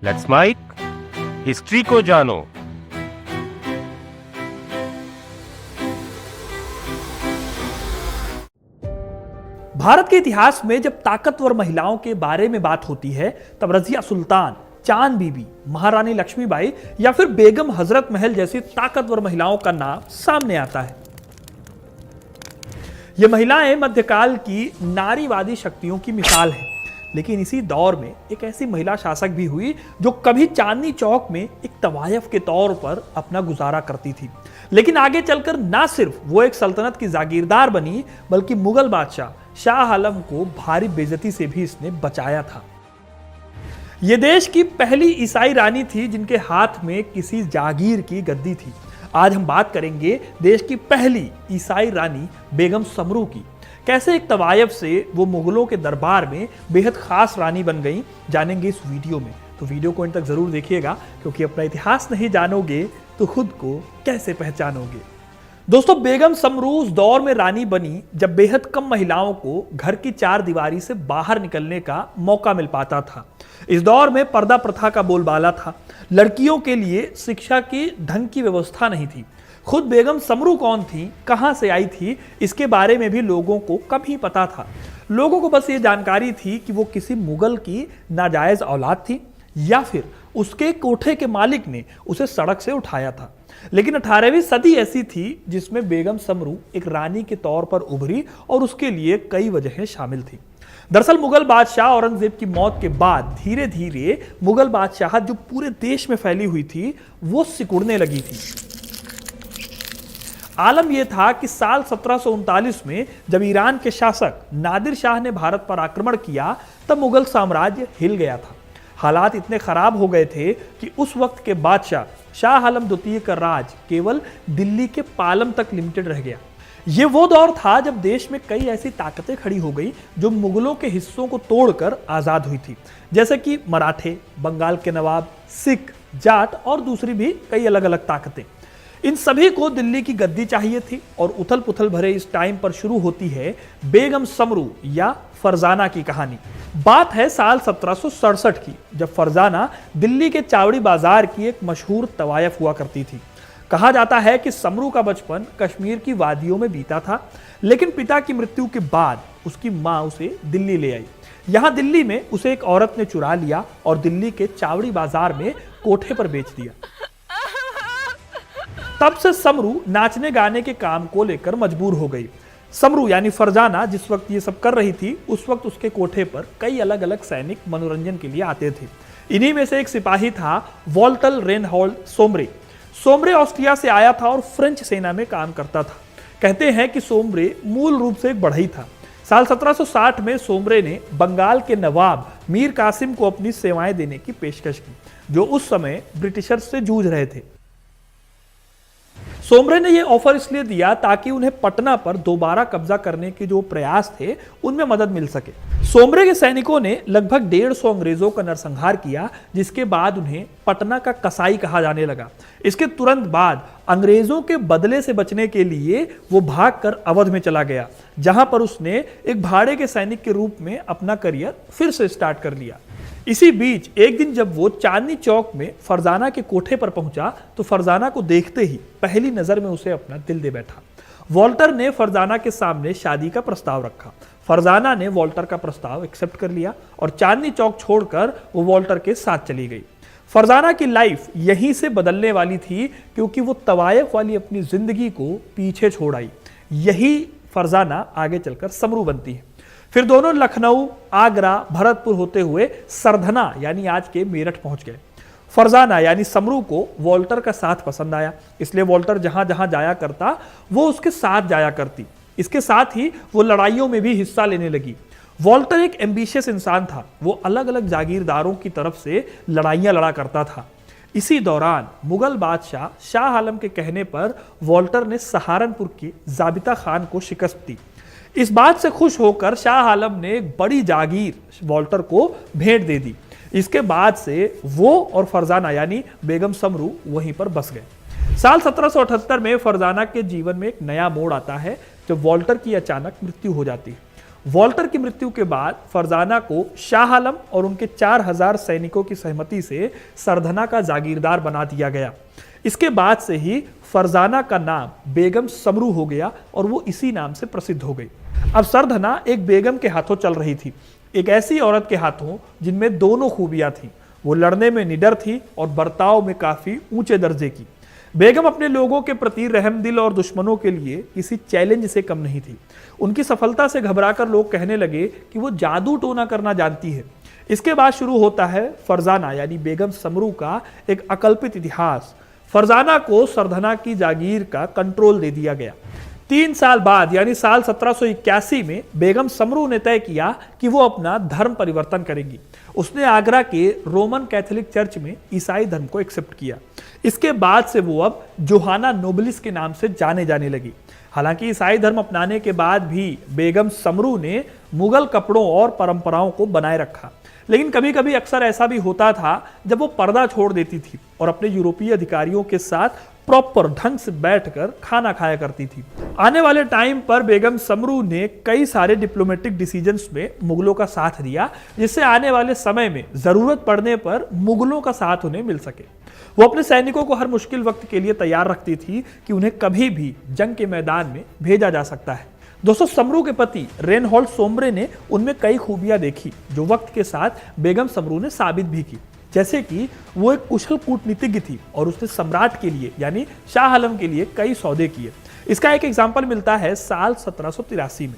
Let's mic history को जानो। भारत के इतिहास में जब ताकतवर महिलाओं के बारे में बात होती है तब रजिया सुल्तान, चांद बीबी, महारानी लक्ष्मीबाई या फिर बेगम हजरत महल जैसी ताकतवर महिलाओं का नाम सामने आता है। ये महिलाएं मध्यकाल की नारीवादी शक्तियों की मिसाल हैं। लेकिन इसी दौर में एक ऐसी महिला शासक भी हुई जो कभी चांदनी चौक में एक तवायफ के तौर पर अपना गुजारा करती थी, लेकिन आगे चलकर ना सिर्फ वो एक सल्तनत की जागीरदार बनी बल्कि मुगल बादशाह शाह आलम को भारी बेइज्जती से भी इसने बचाया था। ये देश की पहली ईसाई रानी थी जिनके हाथ में किसी जागीर की गद्दी थी। आज हम बात करेंगे देश की पहली ईसाई रानी बेगम समरू की। कैसे एक तवायफ से वो मुगलों के दरबार में बेहद खास रानी बन गई, जानेंगे इस वीडियो में। तो वीडियो को अंत तक जरूर देखिएगा, क्योंकि अपना इतिहास नहीं जानोगे तो खुद को कैसे पहचानोगे। दोस्तों, बेगम समरू उस दौर में रानी बनी जब बेहद कम महिलाओं को घर की चार दीवारी से बाहर निकलने का मौका मिल पाता था। इस दौर में पर्दा प्रथा का बोलबाला था। लड़कियों के लिए शिक्षा की ढंग की व्यवस्था नहीं थी। खुद बेगम समरू कौन थी, कहां से आई थी, इसके बारे में भी लोगों को कम ही पता था। लोगों को बस ये जानकारी थी कि वो किसी मुगल की नाजायज औलाद थी या फिर उसके कोठे के मालिक ने उसे सड़क से उठाया था। लेकिन 18वीं सदी ऐसी थी जिसमें बेगम समरू एक रानी के तौर पर उभरी और उसके लिए कई वजहें शामिल थी। दरअसल मुगल बादशाह औरंगजेब की मौत के बाद धीरे धीरे मुगल बादशाहत जो पूरे देश में फैली हुई थी वो सिकुड़ने लगी थी। आलम यह था कि साल 1739 में जब ईरान के शासक नादिर शाह ने भारत पर आक्रमण किया तब मुगल साम्राज्य हिल गया था। हालात इतने खराब हो गए थे कि उस वक्त के बादशाह शाह आलम द्वितीय का राज केवल दिल्ली के पालम तक लिमिटेड रह गया। यह वो दौर था जब देश में कई ऐसी ताकतें खड़ी हो गई जो मुगलों के हिस्सों को तोड़कर आजाद हुई थी, जैसे कि मराठे, बंगाल के नवाब, सिख, जाट और दूसरी भी कई अलग अलग ताकतें। इन सभी को दिल्ली की गद्दी चाहिए थी और उथल पुथल भरे इस टाइम पर शुरू होती है बेगम समरू या फरजाना की कहानी। बात है साल 1767 की, जब फरजाना दिल्ली के चावड़ी बाजार की एक मशहूर तवायफ हुआ करती थी। कहा जाता है कि समरू का बचपन कश्मीर की वादियों में बीता था, लेकिन पिता की मृत्यु के बाद उसकी मां उसे दिल्ली ले आई। यहां दिल्ली में उसे एक औरत ने चुरा लिया और दिल्ली के चावड़ी बाजार में कोठे पर बेच दिया। तब से समरू नाचने गाने के काम को लेकर मजबूर हो गई। समरू यानी फरजाना जिस वक्त ये सब कर रही थी, उस वक्त उसके कोठे पर कई अलग अलग सैनिक मनोरंजन के लिए आते थे। इन्हीं में से एक सिपाही था Walter Reinhold Sombre. Sombre Austria से आया था और फ्रेंच सेना में काम करता था। कहते हैं कि सोम्ब्रे मूल रूप से एक बढ़ई था। साल 1760 में सोम्ब्रे ने बंगाल के नवाब मीर कासिम को अपनी सेवाएं देने की पेशकश की, जो उस समय ब्रिटिशर्स से जूझ रहे थे। सोम्ब्रे ने यह ऑफर इसलिए दिया ताकि उन्हें पटना पर दोबारा कब्जा करने के जो प्रयास थे उनमें मदद मिल सके। सोम्ब्रे के सैनिकों ने लगभग 150 अंग्रेजों का नरसंहार किया, जिसके बाद उन्हें पटना का कसाई कहा जाने लगा। इसके तुरंत बाद अंग्रेजों के बदले से बचने के लिए वो भागकर अवध में चला गया, जहां पर उसने एक भाड़े के सैनिक के रूप में अपना करियर फिर से स्टार्ट कर लिया। इसी बीच एक दिन जब वो चांदनी चौक में फरजाना के कोठे पर पहुंचा तो फरजाना को देखते ही पहली नजर में उसे अपना दिल दे बैठा। वॉल्टर ने फरजाना के सामने शादी का प्रस्ताव रखा। फरजाना ने वॉल्टर का प्रस्ताव एक्सेप्ट कर लिया और चांदनी चौक छोड़कर वो वॉल्टर के साथ चली गई। फरजाना की लाइफ यहीं से बदलने वाली थी, क्योंकि वो तवायफ वाली अपनी जिंदगी को पीछे छोड़ आई। यही फरजाना आगे चलकर समरू बनती है। फिर दोनों लखनऊ, आगरा, भरतपुर होते हुए सरधना यानी आज के मेरठ पहुंच गए। फरजाना यानी समरू को वॉल्टर का साथ पसंद आया, इसलिए वॉल्टर जहां जहां जाया करता वो उसके साथ जाया करती। इसके साथ ही वो लड़ाइयों में भी हिस्सा लेने लगी। वॉल्टर एक एम्बिशियस इंसान था। वो अलग अलग जागीरदारों की तरफ से लड़ाइयां लड़ा करता था। इसी दौरान मुगल बादशाह शाह आलम के कहने पर वॉल्टर ने सहारनपुर की जाबिता खान को शिकस्त दी। इस बात से खुश होकर शाह आलम ने एक बड़ी जागीर वॉल्टर को भेंट दे दी। इसके बाद से वो और फरजाना यानी बेगम समरू वहीं पर बस गए। साल 1778 में फरजाना के जीवन में एक नया मोड़ आता है जब वॉल्टर की अचानक मृत्यु हो जाती है। वॉल्टर की मृत्यु के बाद फरजाना को शाह आलम और उनके 4000 सैनिकों की सहमति से सरधना का जागीरदार बना दिया गया। इसके बाद से ही फरजाना का नाम बेगम समरू हो गया और वो इसी नाम से प्रसिद्ध हो गई। अब सरधना एक बेगम के हाथों चल रही थी, एक ऐसी औरत के हाथों जिनमें दोनों खूबियां थीं। वो लड़ने में निडर थी और बर्ताव में काफी ऊंचे दर्जे की। बेगम अपने लोगों के प्रति रहमदिल और दुश्मनों के लिए किसी चैलेंज से कम नहीं थी। उनकी सफलता से घबराकर लोग कहने लगे कि वो जादू टोना करना जानती है। इसके बाद शुरू होता है फरजाना यानी बेगम समरू का एक अकल्पित इतिहास। फरजाना को सरधना की जागीर का कंट्रोल दे दिया गया। 3 साल बाद यानी साल 1781 में बेगम समरू ने तय किया कि वो अपना धर्म परिवर्तन करेंगी। उसने आगरा के रोमन कैथोलिक चर्च में ईसाई धर्म को एक्सेप्ट किया। इसके बाद से वो अब जोहाना नोबिलिस के नाम से जाने जाने लगी। हालांकि ईसाई धर्म अपनाने के बाद भी बेगम समरू ने मुगल कपड़ों और परंपराओं को बनाए रखा। लेकिन कभी कभी अक्सर ऐसा भी होता था जब वो पर्दा छोड़ देती थी और अपने यूरोपीय अधिकारियों के साथ प्रॉपर ढंग से बैठकर खाना खाया करती थी। आने वाले टाइम पर बेगम समरू ने कई सारे डिप्लोमेटिक डिसीजंस में मुगलों का साथ दिया, जिससे आने वाले समय में जरूरत पड़ने पर मुगलों का साथ उन्हें मिल सके। वो अपने सैनिकों को हर मुश्किल वक्त के लिए तैयार रखती थी कि उन्हें कभी भी जंग के मैदान में भेजा जा सकता है। दोस्तों, समरू के पति रेनहोल्ड सोम्ब्रे ने उनमें कई खूबियां देखी जो वक्त के साथ बेगम समरू ने साबित भी की। जैसे कि वो एक कुशल कूटनीतिज्ञ थी और उसने सम्राट के लिए यानी शाह आलम के लिए कई सौदे किए। इसका एक एग्जाम्पल मिलता है साल 1783 में।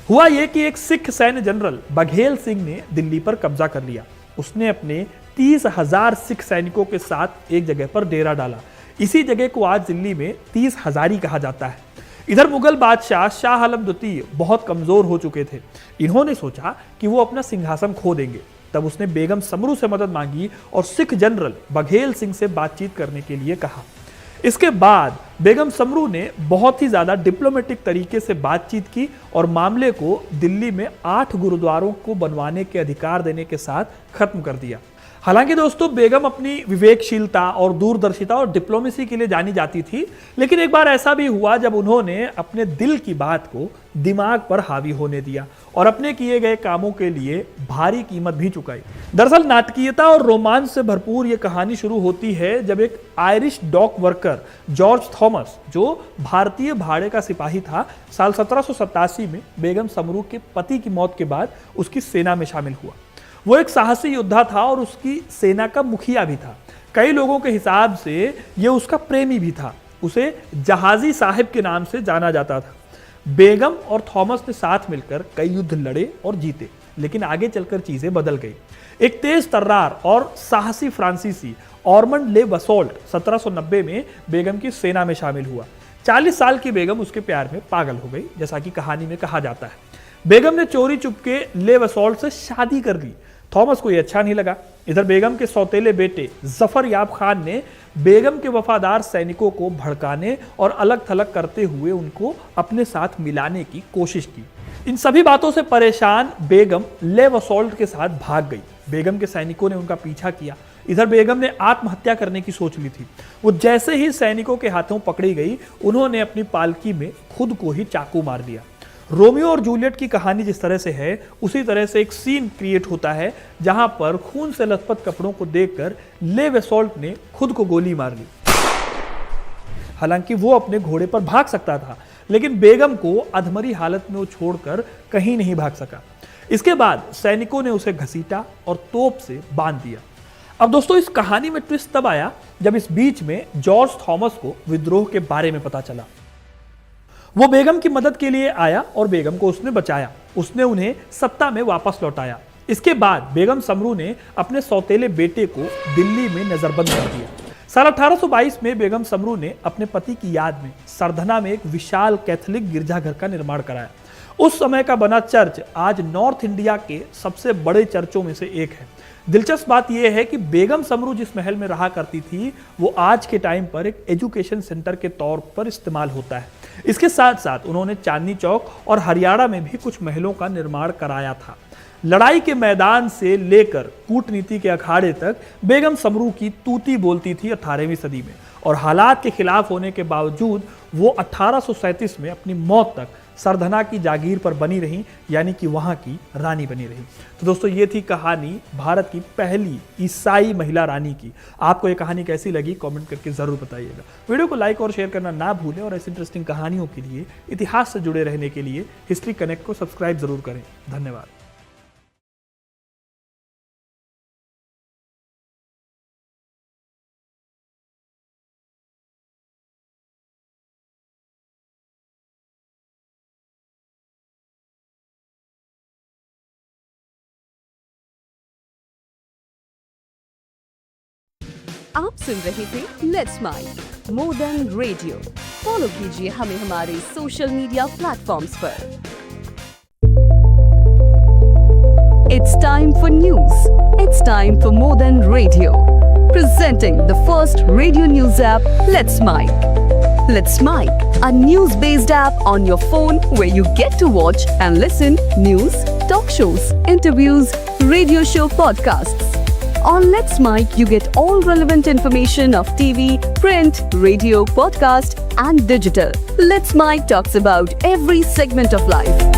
हुआ यह कि एक सिख सैन्य जनरल बघेल सिंह ने दिल्ली पर कब्जा कर लिया। उसने अपने 30,000 सिख सैनिकों के साथ एक जगह पर डेरा डाला। इसी जगह को आज दिल्ली में 30 हजारी कहा जाता है। इधर मुगल बादशाह शाह आलम द्वितीय बहुत कमजोर हो चुके थे। इन्होंने सोचा कि वो अपना सिंहासन खो देंगे। तब उसने बेगम समरू से मदद मांगी और सिख जनरल बघेल सिंह से बातचीत करने के लिए कहा। इसके बाद बेगम समरू ने बहुत ही ज्यादा डिप्लोमेटिक तरीके से बातचीत की और मामले को दिल्ली में 8 गुरुद्वारों को बनवाने के अधिकार देने के साथ खत्म कर दिया। हालांकि दोस्तों, बेगम अपनी विवेकशीलता और दूरदर्शिता और डिप्लोमेसी के लिए जानी जाती थी, लेकिन एक बार ऐसा भी हुआ जब उन्होंने अपने दिल की बात को दिमाग पर हावी होने दिया और अपने किए गए कामों के लिए भारी कीमत भी चुकाई। दरअसल नाटकीयता और रोमांच से भरपूर यह कहानी शुरू होती है जब एक Irish dock worker George Thomas, जो भारतीय भाड़े का सिपाही था, साल 1787 में बेगम समरू के पति की मौत के बाद उसकी सेना में शामिल हुआ। वो एक साहसी योद्धा था और उसकी सेना का मुखिया भी था। कई लोगों के हिसाब से ये उसका प्रेमी भी था। उसे जहाजी साहिब के नाम से जाना जाता था। बेगम और थॉमस ने साथ मिलकर कई युद्ध लड़े और जीते, लेकिन आगे चलकर चीजें बदल गई। एक तेज तर्रार और साहसी फ्रांसीसी ऑर्मंड ले बसोल्ट 1790 में बेगम की सेना में शामिल हुआ। 40 साल की बेगम उसके प्यार में पागल हो गई, जैसा कि कहानी में कहा जाता है। बेगम ने चोरी चुपके ले बसोल्ट से शादी कर ली। थॉमस को यह अच्छा नहीं लगा। इधर बेगम के सौतेले बेटे जफर याब खान ने बेगम के वफादार सैनिकों को भड़काने और अलग थलग करते हुए उनको अपने साथ मिलाने की कोशिश की। इन सभी बातों से परेशान बेगम ले बसोल्ट के साथ भाग गई। बेगम के सैनिकों ने उनका पीछा किया। इधर बेगम ने आत्महत्या करने की सोच ली थी। वो जैसे ही सैनिकों के हाथों पकड़ी गई, उन्होंने अपनी पालकी में खुद को ही चाकू मार दिया। रोमियो और जूलियट की कहानी जिस तरह से है, उसी तरह से एक सीन क्रिएट होता है जहां पर खून से लथपथ कपड़ों को देखकर ले बसोल्ट ने खुद को गोली मार ली। हालांकि वो अपने घोड़े पर भाग सकता था, लेकिन बेगम को अधमरी हालत में वो छोड़कर कहीं नहीं भाग सका। इसके बाद सैनिकों ने उसे घसीटा और तोप से बांध दिया। अब दोस्तों, इस कहानी में ट्विस्ट तब आया जब इस बीच में जॉर्ज थॉमस को विद्रोह के बारे में पता चला। वो बेगम की मदद के लिए आया और बेगम को उसने बचाया। उसने उन्हें सत्ता में वापस लौटाया। इसके बाद बेगम समरू ने अपने सौतेले बेटे को दिल्ली में नजरबंद कर दिया। साल 1822 में बेगम समरू ने अपने पति की याद में सरधना में एक विशाल कैथोलिक गिरजाघर का निर्माण कराया। उस समय का बना चर्च आज नॉर्थ इंडिया के सबसे बड़े चर्चों में से एक है। दिलचस्प बात यह है कि बेगम समरू जिस महल में रहा करती थी, वो आज के टाइम पर एक एजुकेशन सेंटर के तौर पर इस्तेमाल होता है। इसके साथ साथ उन्होंने चांदनी चौक और हरियाणा में भी कुछ महलों का निर्माण कराया था। लड़ाई के मैदान से लेकर कूटनीति के अखाड़े तक बेगम समरू की तूती बोलती थी 18वीं सदी में, और हालात के खिलाफ होने के बावजूद वो 1837 में अपनी मौत तक सरधना की जागीर पर बनी रहीं, यानी कि वहां की रानी बनी रहीं। तो दोस्तों ये थी कहानी भारत की पहली ईसाई महिला रानी की। आपको ये कहानी कैसी लगी कमेंट करके जरूर बताइएगा। वीडियो को लाइक और शेयर करना ना भूलें और ऐसी इंटरेस्टिंग कहानियों के लिए, इतिहास से जुड़े रहने के लिए हिस्ट्री कनेक्ट को सब्सक्राइब जरूर करें। धन्यवाद। आप सुन रहे थे let's mike more than radio. Follow कीजिए हमें हमारे सोशल मीडिया प्लेटफॉर्म्स पर। It's time for news. It's time for more than radio. Presenting the first radio news app, Let's Mic. Let's Mic, a news-based app on your phone where you get to watch and listen news, talk shows, interviews, radio show podcasts. On Let's Mic, you get all relevant information of TV, print, radio, podcast, and digital. Let's Mic talks about every segment of life.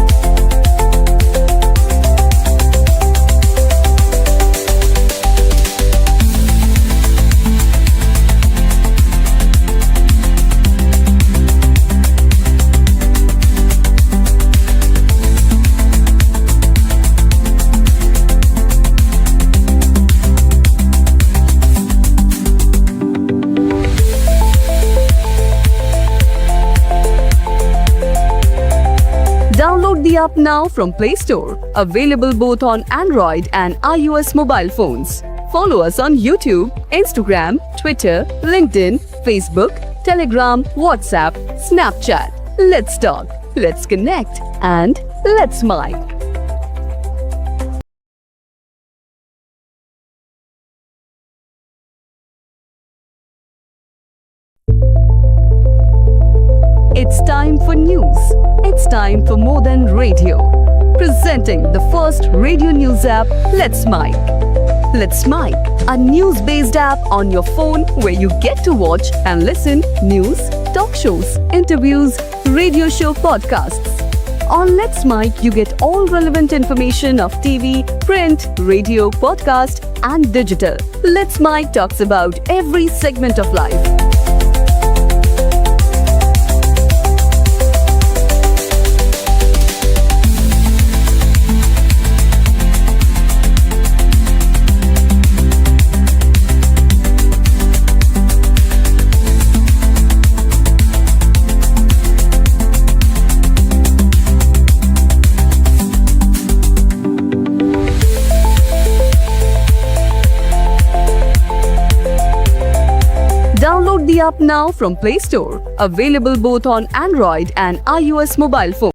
Download the app now from Play Store. Available both on Android and iOS mobile phones. Follow us on YouTube, Instagram, Twitter, LinkedIn, Facebook, Telegram, WhatsApp, Snapchat. Let's talk, let's connect, and let's mic. It's time for news. It's time for more than radio. Presenting the first radio news app, Let's Mic. Let's Mic, a news-based app on your phone where you get to watch and listen news, talk shows, interviews, radio show podcasts. On Let's Mic, you get all relevant information of TV, print, radio, podcast, and digital. Let's Mic talks about every segment of life. Download the app now from Play Store. Available both on Android and iOS mobile phones.